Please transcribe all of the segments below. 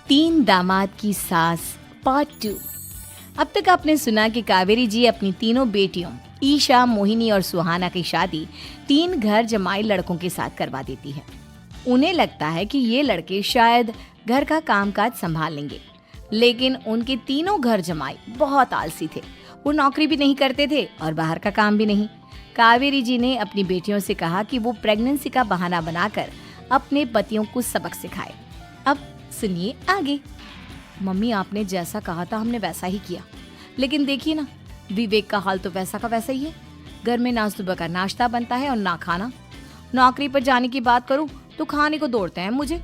तीन दामाद की सास पार्ट 2। अब तक आपने सुना कि कावेरी जी अपनी तीनों बेटियों ईशा, मोहिनी और सुहाना की शादी तीन घर जमाई लड़कों के साथ करवा देती है। उन्हें लगता है कि ये लड़के शायद घर का कामकाज संभाल लेंगे, लेकिन उनके तीनों घर जमाई बहुत आलसी थे। वो नौकरी भी नहीं करते थे और बाहर का काम भी नहीं। कावेरी जी ने अपनी बेटियों से कहा कि वो प्रेगनेंसी का बहाना बनाकर अपने पतियों को सबक सिखाए। अब सुनिए आगे। मम्मी, आपने जैसा कहा था हमने वैसा ही किया, लेकिन देखिए ना, विवेक का हाल तो वैसा का वैसा ही है। घर में ना सुबह का नाश्ता बनता है और ना खाना। नौकरी पर जाने की बात करूं तो खाने को दौड़ते हैं मुझे।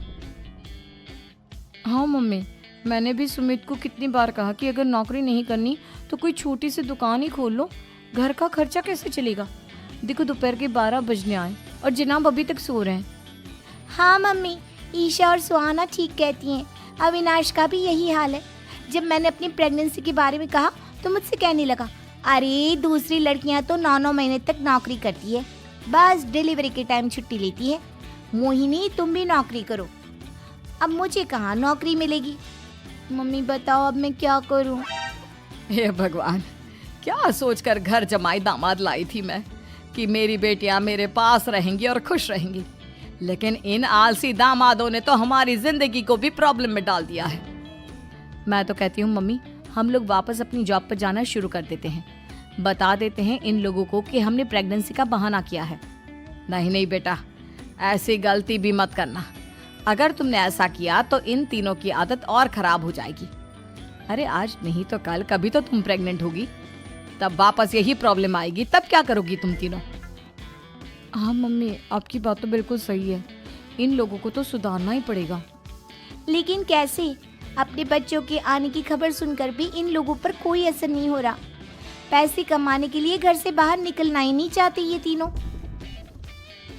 हाँ मम्मी, मैंने भी सुमित को कितनी बार कहा कि अगर नौकरी नहीं करनी तो कोई छोटी सी दुकान ही खोल लो। घर का खर्चा कैसे चलेगा? देखो दोपहर के 12 बजने आए और जनाब अभी तक सो रहे हैं। हाँ मम्मी, ईशा और सुहाना ठीक कहती हैं। अविनाश का भी यही हाल है। जब मैंने अपनी प्रेगनेंसी के बारे में कहा तो मुझसे कहने लगा, अरे दूसरी लड़कियां तो 9-9 महीने तक नौकरी करती है, बस डिलीवरी के टाइम छुट्टी लेती है। मोहिनी, तुम भी नौकरी करो। अब मुझे कहाँ नौकरी मिलेगी? मम्मी बताओ अब मैं क्या करूँ? हे भगवान, क्या सोचकर घर जमाई दामाद लाई थी मैं कि मेरी बेटियां मेरे पास रहेंगी और खुश रहेंगी, लेकिन इन आलसी दामादों ने तो हमारी जिंदगी को भी प्रॉब्लम में डाल दिया है। मैं तो कहती हूँ मम्मी, हम लोग वापस अपनी जॉब पर जाना शुरू कर देते हैं। बता देते हैं इन लोगों को कि हमने प्रेगनेंसी का बहाना किया है। नहीं नहीं बेटा, ऐसी गलती भी मत करना। अगर तुमने ऐसा किया तो इन तीनों की आदत और खराब हो जाएगी। अरे आज नहीं तो कल कभी तो तुम प्रेग्नेंट होगी, तब वापस यही प्रॉब्लम आएगी। तब क्या करोगी तुम तीनों? हाँ मम्मी, आपकी बात तो बिल्कुल सही है। इन लोगों को तो सुधारना ही पड़ेगा। लेकिन कैसे? अपने बच्चों के आने की खबर सुनकर भी इन लोगों पर कोई असर नहीं हो रहा। पैसे कमाने के लिए घर से बाहर निकलना ही नहीं चाहते ये तीनों।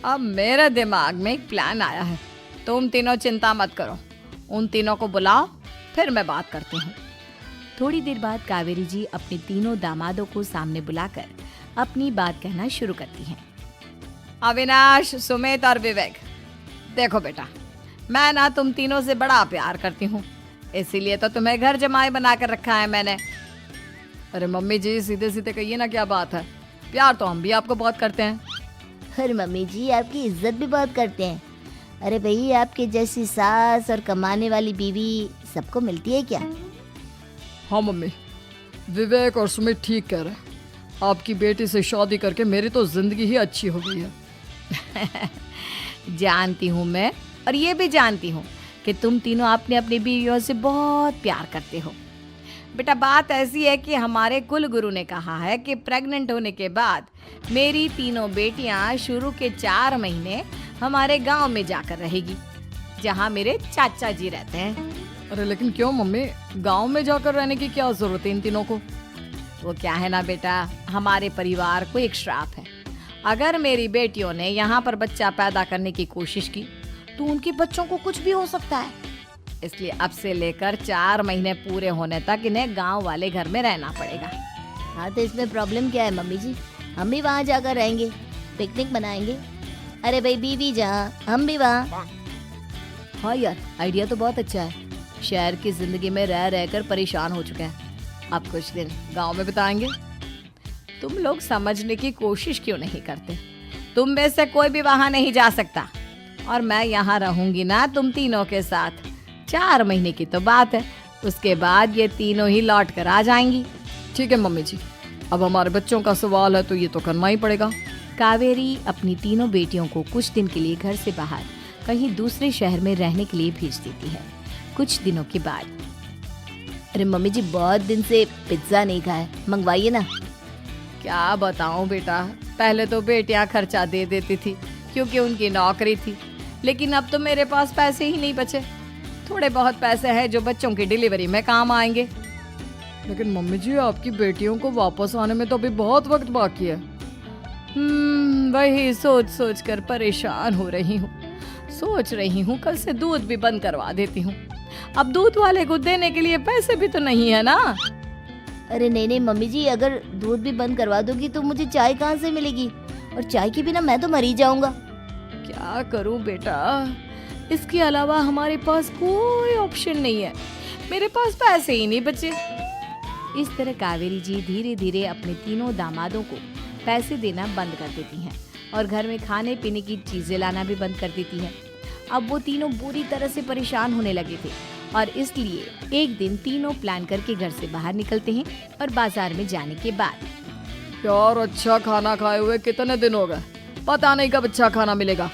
अब मेरे दिमाग में एक प्लान आया है। तुम तीनों चिंता मत करो, उन तीनों को बुलाओ, फिर मैं बात करती हूँ। थोड़ी देर बाद कावेरी जी अपने तीनों दामादों को सामने बुलाकर अपनी बात कहना शुरू करती हैं। अविनाश, सुमित और विवेक, देखो बेटा, मैं ना तुम तीनों से बड़ा प्यार करती हूँ, इसीलिए तो तुम्हें घर जमाई बना कर रखा है मैंने। अरे मम्मी जी, सीधे सीधे कहिए ना, क्या बात है? प्यार तो हम भी आपको बहुत करते हैं। अरे मम्मी जी, आपकी इज्जत भी बहुत करते हैं। अरे भाई, आपके जैसी सास और कमाने वाली बीवी सबको मिलती है क्या? हाँ मम्मी, विवेक और सुमित ठीक कह रहे हैं। आपकी बेटी से शादी करके मेरी तो जिंदगी ही अच्छी हो गई है। जानती हूँ मैं, और ये भी जानती हूँ कि तुम तीनों अपने अपनी बीवियों से बहुत प्यार करते हो। बेटा, बात ऐसी है कि हमारे कुल गुरु ने कहा है कि प्रेग्नेंट होने के बाद मेरी तीनों बेटियां शुरू के 4 महीने हमारे गांव में जाकर रहेगी, जहां मेरे चाचा जी रहते हैं। अरे लेकिन क्यों मम्मी, गांव में जाकर रहने की क्या जरूरत है इन तीनों को? वो क्या है ना बेटा, हमारे परिवार को एक श्राप है। अगर मेरी बेटियों ने यहाँ पर बच्चा पैदा करने की कोशिश की तो उनके बच्चों को कुछ भी हो सकता है। इसलिए अब से लेकर 4 महीने पूरे होने तक इन्हें गांव वाले घर में रहना पड़ेगा। हाँ तो इसमें प्रॉब्लम क्या है मम्मी जी? हम भी वहाँ जाकर रहेंगे, पिकनिक मनाएंगे। अरे भाई, बीवी जहाँ हम भी वहाँ। हाँ यार, आइडिया तो बहुत अच्छा है। शहर की जिंदगी में रह रहकर परेशान हो चुके हैं, अब कुछ दिन गांव में बिताएंगे। तुम लोग समझने की कोशिश क्यों नहीं करते? तुम में से कोई भी वहां नहीं जा सकता, और मैं यहाँ रहूंगी ना तुम तीनों के साथ। 4 महीने की तो बात है, उसके बाद ये तीनों ही लौट कर आ जाएंगी। ठीक है मम्मी जी, अब हमारे बच्चों का सवाल है तो ये तो करना ही पड़ेगा। कावेरी अपनी तीनों बेटियों को कुछ दिन के लिए घर से बाहर कहीं दूसरे शहर में रहने के लिए भेज देती है। कुछ दिनों के बाद, अरे मम्मी जी, बहुत दिन से पिज्जा नहीं खाया, मंगवाइए ना। क्या बताऊं बेटा, पहले तो बेटियां खर्चा दे देती थी क्योंकि उनकी नौकरी थी, लेकिन अब तो मेरे पास पैसे ही नहीं बचे। थोड़े बहुत पैसे हैं जो बच्चों की डिलीवरी में काम आएंगे। लेकिन मम्मी जी, आपकी बेटियों को वापस आने में तो अभी बहुत वक्त बाकी है। वही सोच सोच कर परेशान हो रही हूँ। सोच रही हूँ कल से दूध भी बंद करवा देती हूँ। अब दूध वाले को देने के लिए पैसे भी तो नहीं है ना। अरे नहीं नहीं मम्मी जी, अगर दूध भी बंद करवा दोगी तो मुझे चाय कहाँ से मिलेगी? और चाय के बिना मैं तो मर ही जाऊंगा। क्या करूं बेटा, इसके अलावा हमारे पास कोई ऑप्शन नहीं है, मेरे पास पैसे ही नहीं बचे। इस तरह कावेरी जी धीरे धीरे अपने तीनों दामादों को पैसे देना बंद कर देती हैं और घर में खाने पीने की चीजें लाना भी बंद कर देती हैं। अब वो तीनों बुरी तरह से परेशान होने लगे थे और इसलिए एक दिन तीनों प्लान करके घर से बाहर निकलते हैं और बाजार में जाने के बाद, यार अच्छा खाना खाए हुए कितने दिन हो गए, पता नहीं कब अच्छा खाना मिलेगा।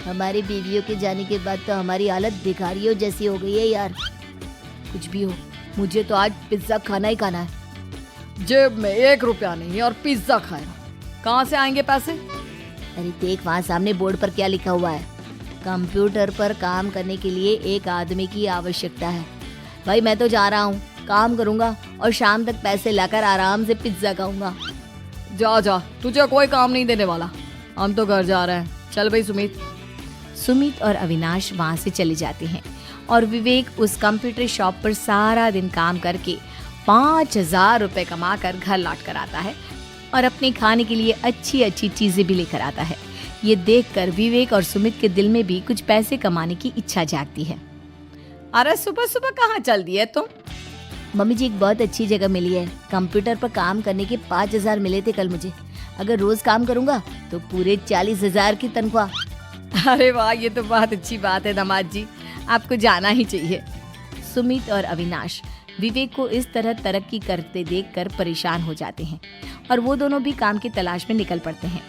हमारी बीवियों के जाने के बाद तो हमारी हालत भिखारियों जैसी हो गई है यार। कुछ भी हो, मुझे तो आज पिज्जा खाना ही खाना है। जेब में 1 रुपया नहीं और पिज्जा खाएगा, कहाँ से आएंगे पैसे? अरे देख वहाँ सामने बोर्ड पर क्या लिखा हुआ है, कंप्यूटर पर काम करने के लिए एक आदमी की आवश्यकता है। भाई मैं तो जा रहा हूँ, काम करूँगा और शाम तक पैसे लाकर आराम से पिज्जा खाऊंगा। जा जा, तुझे कोई काम नहीं देने वाला, हम तो घर जा रहे हैं। चल भाई सुमित और अविनाश वहाँ से चले जाते हैं और विवेक उस कंप्यूटर शॉप पर सारा दिन काम करके 5,000 रुपए कमा कर घर लौट कर आता है और अपने खाने के लिए अच्छी अच्छी चीजें भी लेकर आता है। ये देखकर विवेक और सुमित के दिल में भी कुछ पैसे कमाने की इच्छा जागती है। अरे सुबह सुबह कहाँ चल दिए तुम? मम्मी जी एक बहुत अच्छी जगह मिली है, कंप्यूटर पर काम करने के 5,000 मिले थे कल मुझे। अगर रोज काम करूंगा तो पूरे 40,000 की तनख्वाह। अरे वाह, ये तो बहुत अच्छी बात है दामाद जी, आपको जाना ही चाहिए। सुमित और अविनाश विवेक को इस तरह तरक्की करते देखकर परेशान हो जाते हैं और वो दोनों भी काम की तलाश में निकल पड़ते हैं।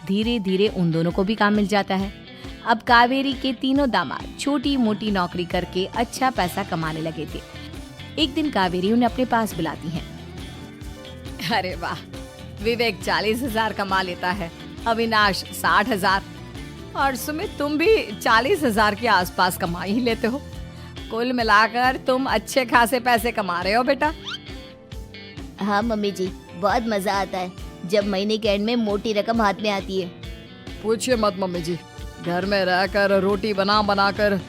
धीरे धीरे उन दोनों को भी काम मिल जाता है। अब कावेरी के तीनों दामाद छोटी मोटी नौकरी करके अच्छा पैसा कमाने लगे थे। एक दिन कावेरी उन्हें अपने पास बुलाती है। अरे वाह, विवेक 40,000 कमा लेता है, अविनाश 60,000 और सुमित तुम भी 40,000 के आसपास कमा ही लेते हो। कुल मिलाकर तुम अच्छे खासे पैसे कमा रहे हो बेटा। हाँ मम्मी जी, बहुत मजा आता है जब महीने के एंड में मोटी रकम हाथ में आती है। पूछिए मत मम्मी जी, घर में रहकर रोटी बना कर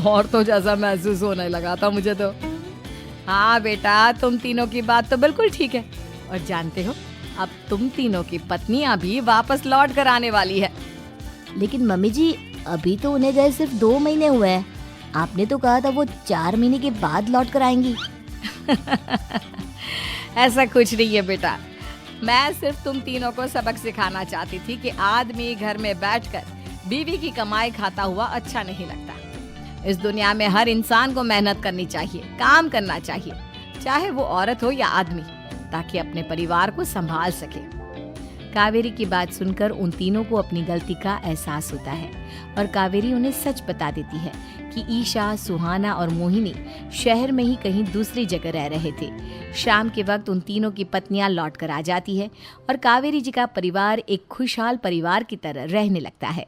और तो जैसा महसूस होने लगा था मुझे तो। हाँ बेटा, तुम तीनों की बात तो बिल्कुल ठीक है और जानते हो अब तुम तीनों की पत्नियां भी वापस लौट कर आने वाली है। लेकिन मम्मी जी अभी तो उन्हें गए सिर्फ 2 महीने हुए हैं, आपने तो कहा था वो 4 महीने के बाद लौट कर आएंगी। ऐसा कुछ नहीं है बेटा, मैं सिर्फ तुम तीनों को सबक सिखाना चाहती थी कि आदमी घर में बैठकर बीवी की कमाई खाता हुआ अच्छा नहीं लगता। इस दुनिया में हर इंसान को मेहनत करनी चाहिए, काम करना चाहिए, चाहे वो औरत हो या आदमी, ताकि अपने परिवार को संभाल सके। कावेरी की बात सुनकर उन तीनों को अपनी गलती का एहसास होता है और कावेरी उन्हें सच बता देती है कि ईशा, सुहाना और मोहिनी शहर में ही कहीं दूसरी जगह रह रहे थे। शाम के वक्त उन तीनों की पत्नियां लौट कर आ जाती है और कावेरी जी का परिवार एक खुशहाल परिवार की तरह रहने लगता है।